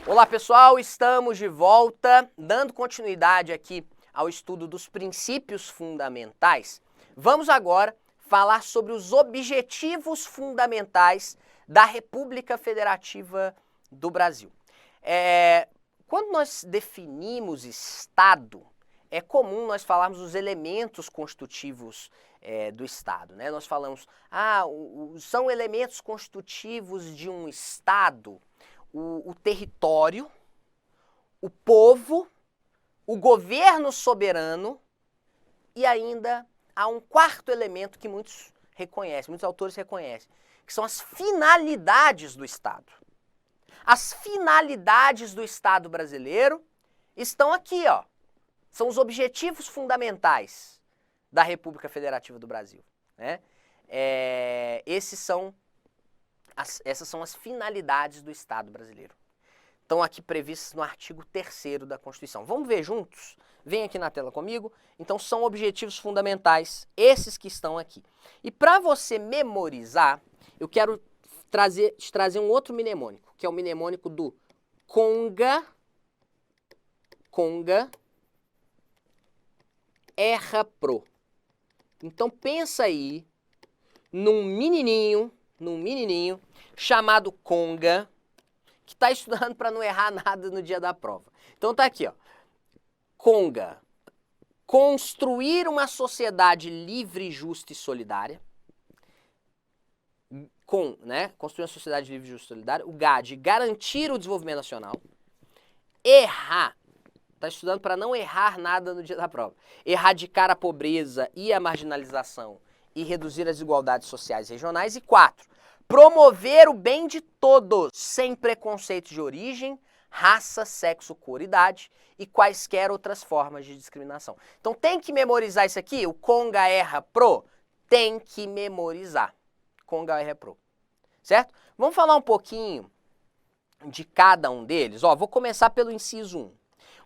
Olá pessoal, estamos de volta, dando continuidade aqui ao estudo dos princípios fundamentais. Vamos agora falar sobre os objetivos fundamentais da República Federativa do Brasil. Quando nós definimos Estado, é comum nós falarmos os elementos constitutivos do Estado, né? Nós falamos, são elementos constitutivos de um Estado o território, o povo, o governo soberano e ainda há um quarto elemento que muitos reconhecem, muitos autores reconhecem, que são as finalidades do Estado. As finalidades do Estado brasileiro estão aqui, ó. São os objetivos fundamentais da República Federativa do Brasil, né? Essas são as finalidades do Estado brasileiro. Estão aqui previstas no artigo 3º da Constituição. Vamos ver juntos? Vem aqui na tela comigo. Então, são objetivos fundamentais, esses que estão aqui. E para você memorizar, eu quero te trazer um outro mnemônico, que é o mnemônico do conga, erra, pro. Então, pensa aí num menininho chamado Conga, que está estudando para não errar nada no dia da prova. Então tá aqui, ó. Conga, construir uma sociedade livre, justa e solidária. Construir uma sociedade livre, justa e solidária. O GAD, garantir o desenvolvimento nacional. Errar, está estudando para não errar nada no dia da prova. Erradicar a pobreza e a marginalização e reduzir as desigualdades sociais e regionais. E 4, promover o bem de todos, sem preconceitos de origem, raça, sexo, cor, idade e quaisquer outras formas de discriminação. Então tem que memorizar isso aqui, o conga, erra, pro, tem que memorizar. Conga, erra, pro. Certo? Vamos falar um pouquinho de cada um deles. Ó, vou começar pelo inciso 1.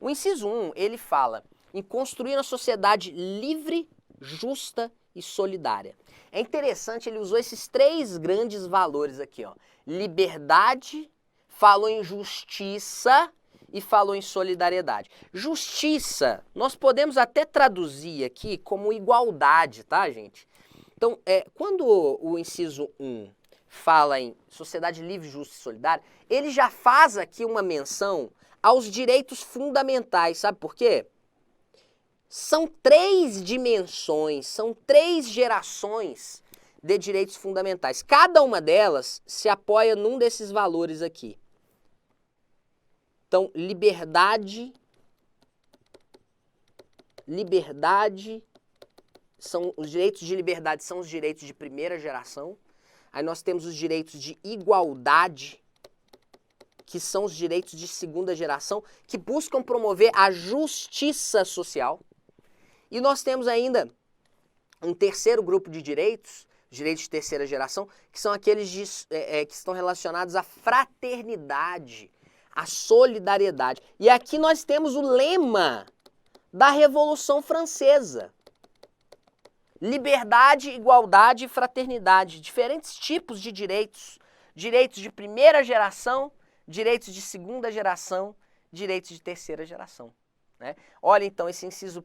O inciso 1, ele fala em construir uma sociedade livre, justa e solidária. É interessante, ele usou esses 3 grandes valores aqui, ó. Liberdade, falou em justiça e falou em solidariedade. Justiça, nós podemos até traduzir aqui como igualdade, tá, gente? Então, quando o inciso 1 fala em sociedade livre, justa e solidária, ele já faz aqui uma menção aos direitos fundamentais, sabe por quê? São 3 dimensões, são 3 gerações de direitos fundamentais. Cada uma delas se apoia num desses valores aqui. Então, liberdade, são os direitos de liberdade, são os direitos de primeira geração. Aí nós temos os direitos de igualdade, que são os direitos de segunda geração, que buscam promover a justiça social. E nós temos ainda um terceiro grupo de direitos de terceira geração, que são aqueles que estão relacionados à fraternidade, à solidariedade. E aqui nós temos o lema da Revolução Francesa. Liberdade, igualdade e fraternidade. Diferentes tipos de direitos. Direitos de primeira geração, direitos de segunda geração, direitos de terceira geração, né? Olha então esse inciso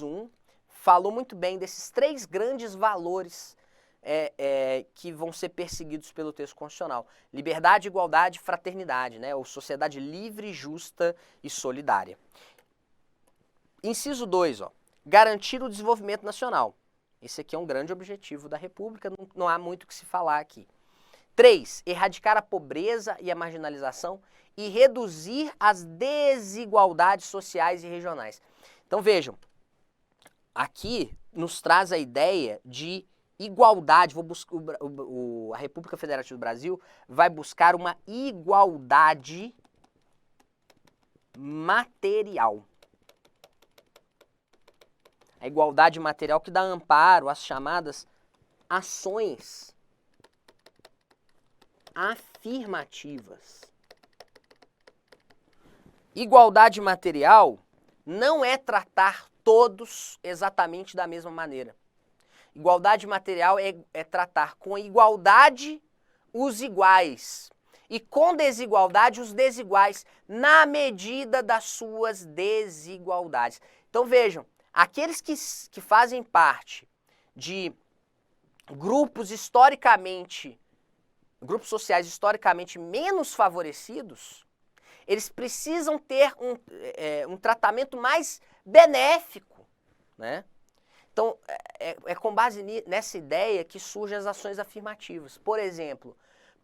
1 falou muito bem desses 3 grandes valores que vão ser perseguidos pelo texto constitucional. Liberdade, igualdade e fraternidade, né? Ou sociedade livre, justa e solidária. Inciso 2, ó, garantir o desenvolvimento nacional. Esse aqui é um grande objetivo da República, não há muito o que se falar aqui. 3, erradicar a pobreza e a marginalização e reduzir as desigualdades sociais e regionais. Então vejam, aqui nos traz a ideia de igualdade. A República Federativa do Brasil vai buscar uma igualdade material. A igualdade material que dá amparo às chamadas ações afirmativas. Igualdade material não é tratar todos exatamente da mesma maneira. Igualdade material é tratar com igualdade os iguais. e com desigualdade os desiguais, na medida das suas desigualdades. Então vejam, aqueles que fazem parte de grupos sociais historicamente menos favorecidos, eles precisam ter um tratamento mais benéfico, né? Então, é com base nessa ideia que surgem as ações afirmativas. Por exemplo,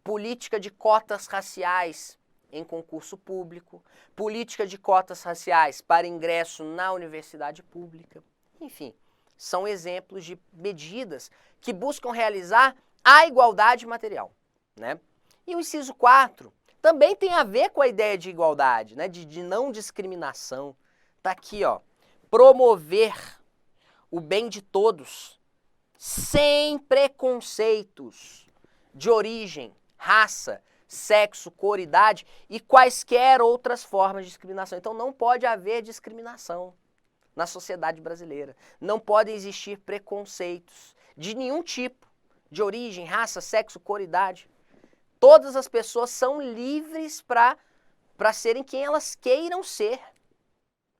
política de cotas raciais em concurso público, política de cotas raciais para ingresso na universidade pública. Enfim, são exemplos de medidas que buscam realizar a igualdade material, né? E o inciso 4 também tem a ver com a ideia de igualdade, né? De não discriminação. Tá aqui, ó. Promover o bem de todos, sem preconceitos de origem, raça, sexo, cor, idade e quaisquer outras formas de discriminação. Então não pode haver discriminação na sociedade brasileira. Não podem existir preconceitos de nenhum tipo, de origem, raça, sexo, cor, idade. Todas as pessoas são livres para serem quem elas queiram ser,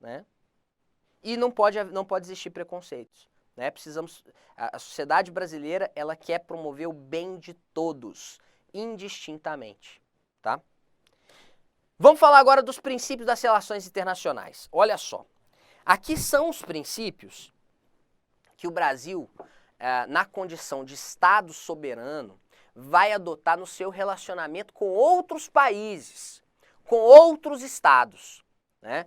né? E não pode existir preconceitos, né? A sociedade brasileira, ela quer promover o bem de todos, indistintamente, tá? Vamos falar agora dos princípios das relações internacionais. Olha só, aqui são os princípios que o Brasil, na condição de Estado soberano, vai adotar no seu relacionamento com outros países, com outros estados, né?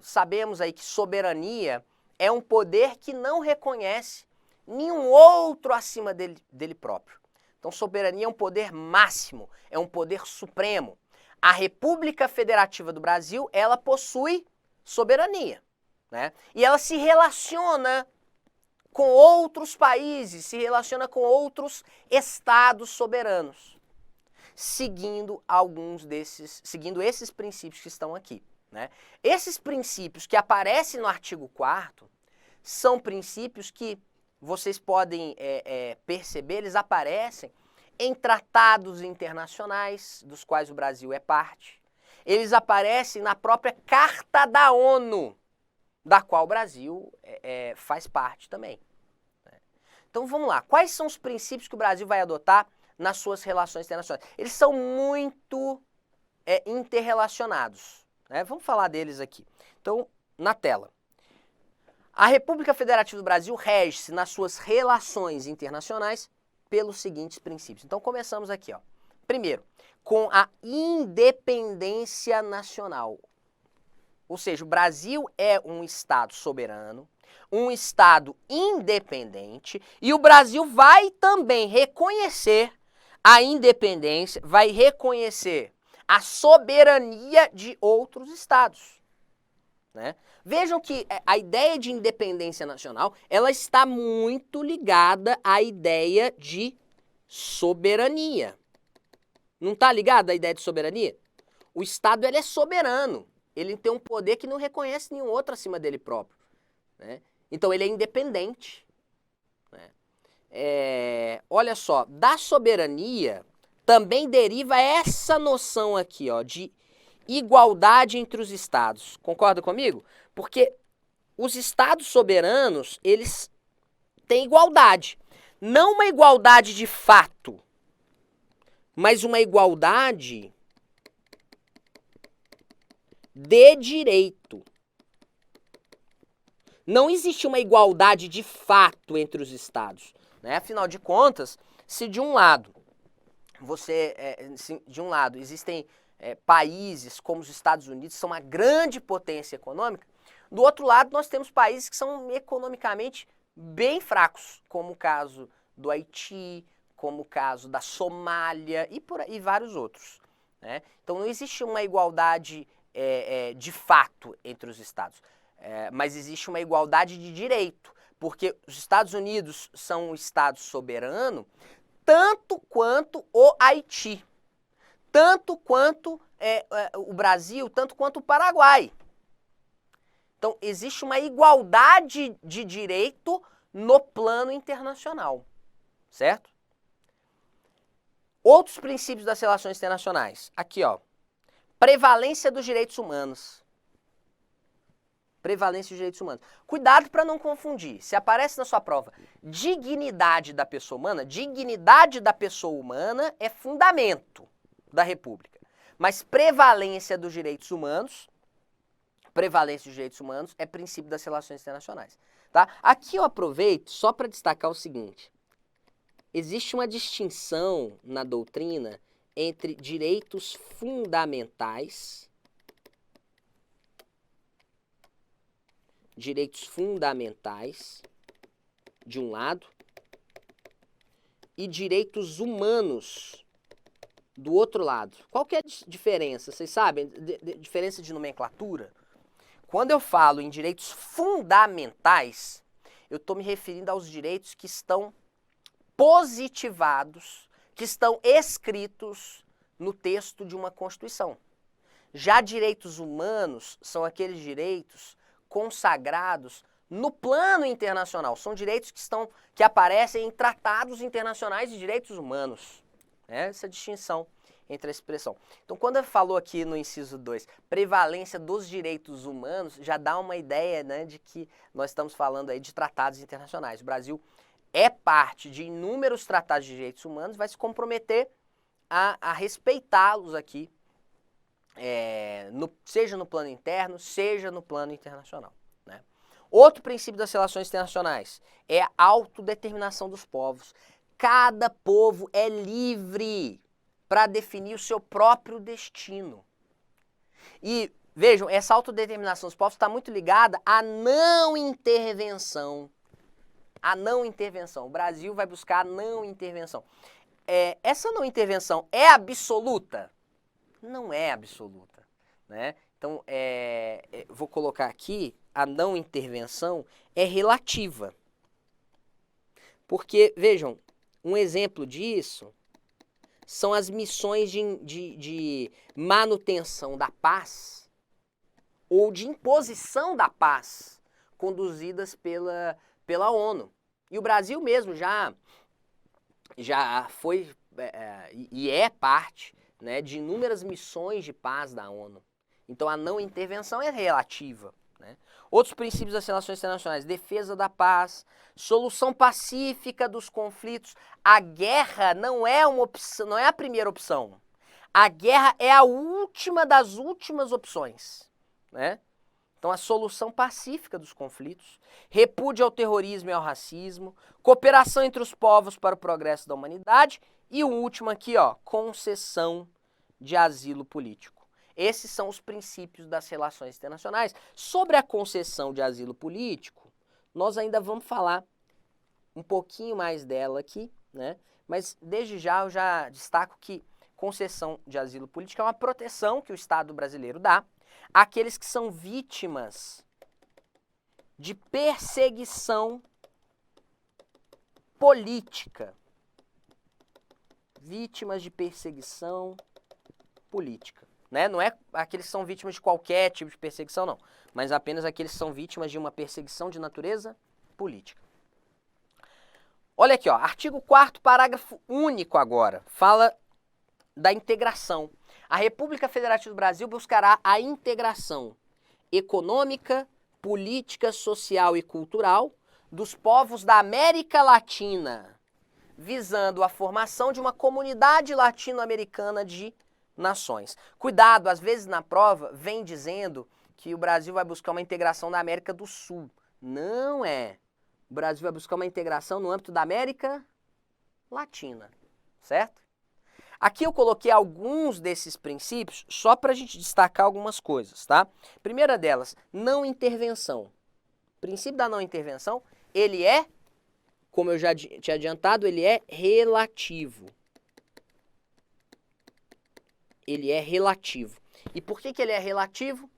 Sabemos aí que soberania é um poder que não reconhece nenhum outro acima dele próprio. Então, soberania é um poder máximo, é um poder supremo. A República Federativa do Brasil, ela possui soberania, né? E ela se relaciona com outros países, se relaciona com outros estados soberanos, seguindo esses princípios que estão aqui, né? Esses princípios que aparecem no artigo 4º são princípios que vocês podem perceber, eles aparecem em tratados internacionais, dos quais o Brasil é parte. Eles aparecem na própria Carta da ONU, da qual o Brasil faz parte também. Então vamos lá, quais são os princípios que o Brasil vai adotar nas suas relações internacionais? Eles são muito interrelacionados, né? Vamos falar deles aqui. Então, na tela. A República Federativa do Brasil rege-se nas suas relações internacionais pelos seguintes princípios. Então começamos aqui, ó. Primeiro, com a independência nacional. Ou seja, o Brasil é um Estado soberano, um Estado independente, e o Brasil vai também reconhecer a independência, vai reconhecer a soberania de outros Estados, né? Vejam que a ideia de independência nacional, ela está muito ligada à ideia de soberania. Não está ligada à ideia de soberania? O Estado, ele é soberano. Ele tem um poder que não reconhece nenhum outro acima dele próprio, né? Então ele é independente, né? Olha só, da soberania também deriva essa noção aqui, ó, de igualdade entre os estados. Concorda comigo? Porque os estados soberanos, eles têm igualdade. Não uma igualdade de fato, mas uma igualdade de direito. Não existe uma igualdade de fato entre os estados, né? Afinal de contas, se de um lado existem países como os Estados Unidos, que são uma grande potência econômica, do outro lado nós temos países que são economicamente bem fracos, como o caso do Haiti, como o caso da Somália e vários outros, né? Então não existe uma igualdade de fato entre os estados, mas existe uma igualdade de direito, porque os Estados Unidos são um estado soberano tanto quanto o Haiti, tanto quanto o Brasil, tanto quanto o Paraguai. Então existe uma igualdade de direito no plano internacional, certo? Outros princípios das relações internacionais. Aqui, ó. Prevalência dos direitos humanos. Prevalência dos direitos humanos. Cuidado para não confundir. Se aparece na sua prova dignidade da pessoa humana é fundamento da República. Mas prevalência dos direitos humanos é princípio das relações internacionais. Tá? Aqui eu aproveito só para destacar o seguinte. Existe uma distinção na doutrina entre direitos fundamentais de um lado e direitos humanos do outro lado. Qual que é a diferença? Vocês sabem? Diferença de nomenclatura? Quando eu falo em direitos fundamentais, eu estou me referindo aos direitos que estão positivados, que estão escritos no texto de uma Constituição. Já direitos humanos são aqueles direitos consagrados no plano internacional. São direitos que aparecem em tratados internacionais de direitos humanos. Essa distinção entre a expressão. Então, quando eu falou aqui no inciso 2, prevalência dos direitos humanos, já dá uma ideia, né, de que nós estamos falando aí de tratados internacionais. O Brasil é parte de inúmeros tratados de direitos humanos, vai se comprometer a respeitá-los aqui, seja no plano interno, seja no plano internacional. Né? Outro princípio das relações internacionais é a autodeterminação dos povos. Cada povo é livre para definir o seu próprio destino. E vejam, essa autodeterminação dos povos está muito ligada à não intervenção. A não intervenção. O Brasil vai buscar a não intervenção. Essa não intervenção é absoluta? Não é absoluta. Né? Então, vou colocar aqui, a não intervenção é relativa. Porque, vejam, um exemplo disso são as missões de manutenção da paz ou de imposição da paz conduzidas pela ONU. E o Brasil mesmo já foi e é parte, né, de inúmeras missões de paz da ONU. Então a não intervenção é relativa. Né? Outros princípios das relações internacionais: defesa da paz, solução pacífica dos conflitos. A guerra não é uma opção, não é a primeira opção. A guerra é a última das últimas opções. Né? Então, a solução pacífica dos conflitos, repúdio ao terrorismo e ao racismo, cooperação entre os povos para o progresso da humanidade e o último aqui, ó, concessão de asilo político. Esses são os princípios das relações internacionais. Sobre a concessão de asilo político, nós ainda vamos falar um pouquinho mais dela aqui, né? Mas desde já eu já destaco que concessão de asilo político é uma proteção que o Estado brasileiro dá àqueles que são vítimas de perseguição política. Vítimas de perseguição política. Né? Não é aqueles que são vítimas de qualquer tipo de perseguição, não. Mas apenas aqueles que são vítimas de uma perseguição de natureza política. Olha aqui, ó, artigo 4º, parágrafo único agora. Fala da integração. A República Federativa do Brasil buscará a integração econômica, política, social e cultural dos povos da América Latina, visando a formação de uma comunidade latino-americana de nações. Cuidado, às vezes na prova vem dizendo que o Brasil vai buscar uma integração da América do Sul. Não é. O Brasil vai buscar uma integração no âmbito da América Latina, certo? Aqui eu coloquei alguns desses princípios só para a gente destacar algumas coisas, tá? Primeira delas, não intervenção. O princípio da não intervenção, ele é, como eu já tinha adiantado, ele é relativo. Ele é relativo. E por que ele é relativo?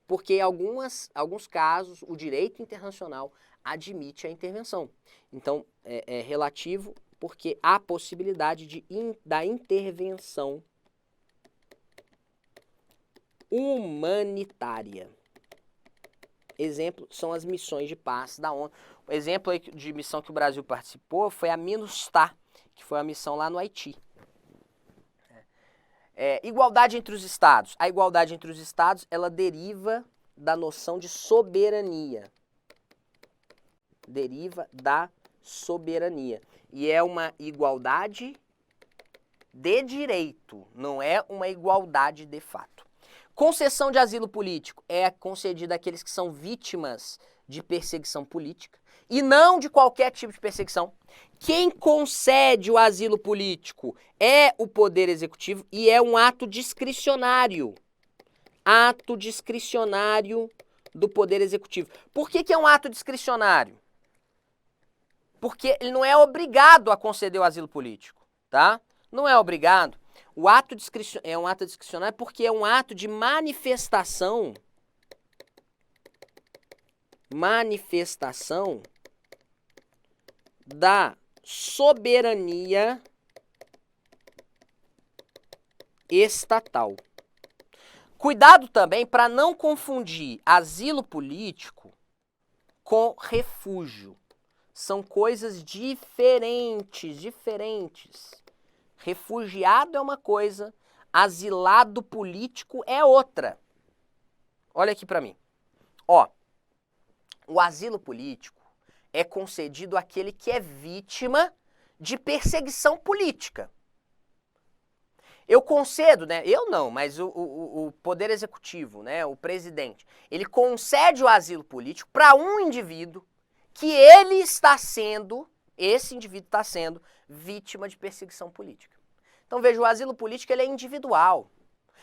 Porque em alguns casos o direito internacional admite a intervenção. Então, é relativo porque há possibilidade da intervenção humanitária. Exemplo são as missões de paz da ONU. O exemplo de missão que o Brasil participou foi a MINUSTAH, que foi a missão lá no Haiti. Igualdade entre os estados. A igualdade entre os estados, ela deriva da noção de soberania. Deriva da soberania. E é uma igualdade de direito, não é uma igualdade de fato. Concessão de asilo político é concedida àqueles que são vítimas de perseguição política e não de qualquer tipo de perseguição. Quem concede o asilo político é o Poder Executivo e é um ato discricionário. Ato discricionário do Poder Executivo. Por que é um ato discricionário? Porque ele não é obrigado a conceder o asilo político, tá? Não é obrigado. O ato é um ato discricionário porque é um ato de manifestação da soberania estatal. Cuidado também para não confundir asilo político com refúgio. São coisas diferentes. Refugiado é uma coisa, asilado político é outra. Olha aqui para mim. Ó, o asilo político é concedido àquele que é vítima de perseguição política. Eu concedo, né? Eu não, mas o Poder Executivo, né? O presidente, ele concede o asilo político para um indivíduo que ele está sendo, esse indivíduo está sendo vítima de perseguição política. Então veja, o asilo político ele é individual.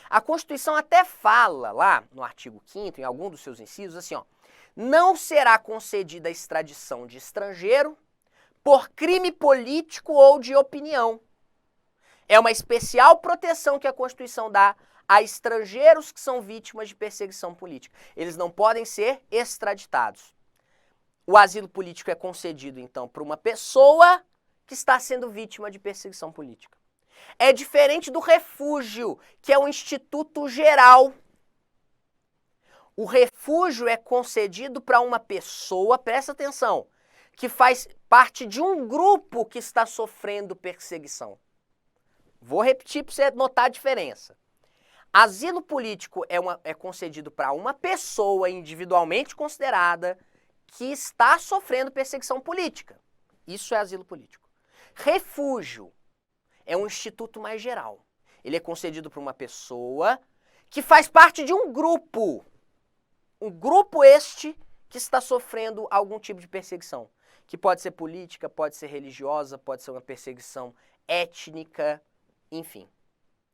A Constituição até fala lá no artigo 5º, em algum dos seus incisos, assim, ó, não será concedida a extradição de estrangeiro por crime político ou de opinião. É uma especial proteção que a Constituição dá a estrangeiros que são vítimas de perseguição política. Eles não podem ser extraditados. O asilo político é concedido, então, para uma pessoa que está sendo vítima de perseguição política. É diferente do refúgio, que é um instituto geral. O refúgio é concedido para uma pessoa, presta atenção, que faz parte de um grupo que está sofrendo perseguição. Vou repetir para você notar a diferença. Asilo político é concedido para uma pessoa individualmente considerada que está sofrendo perseguição política. Isso é asilo político. Refúgio é um instituto mais geral. Ele é concedido para uma pessoa que faz parte de um grupo. Um grupo este que está sofrendo algum tipo de perseguição. Que pode ser política, pode ser religiosa, pode ser uma perseguição étnica, enfim.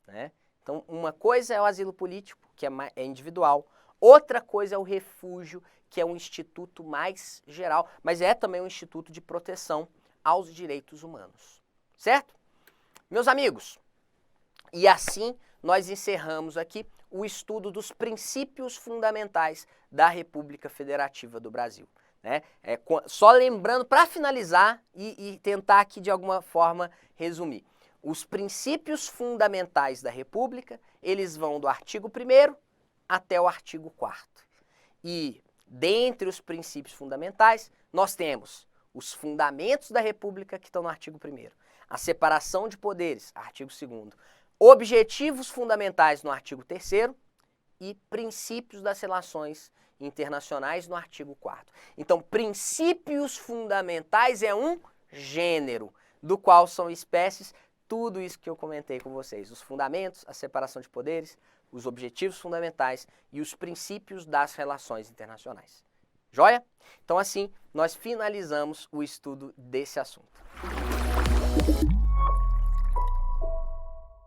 Né? Então, uma coisa é o asilo político, que é individual. Outra coisa é o refúgio, que é um instituto mais geral, mas é também um instituto de proteção aos direitos humanos. Certo? Meus amigos, e assim nós encerramos aqui o estudo dos princípios fundamentais da República Federativa do Brasil. Né? Só lembrando, para finalizar e tentar aqui de alguma forma resumir. Os princípios fundamentais da República, eles vão do artigo 1º até o artigo 4º. E dentre os princípios fundamentais, nós temos os fundamentos da República, que estão no artigo 1º. A separação de poderes, artigo 2º. Objetivos fundamentais no artigo 3º e princípios das relações internacionais no artigo 4º. Então, princípios fundamentais é um gênero, do qual são espécies tudo isso que eu comentei com vocês. Os fundamentos, a separação de poderes, os objetivos fundamentais e os princípios das relações internacionais. Joia? Então, assim, nós finalizamos o estudo desse assunto.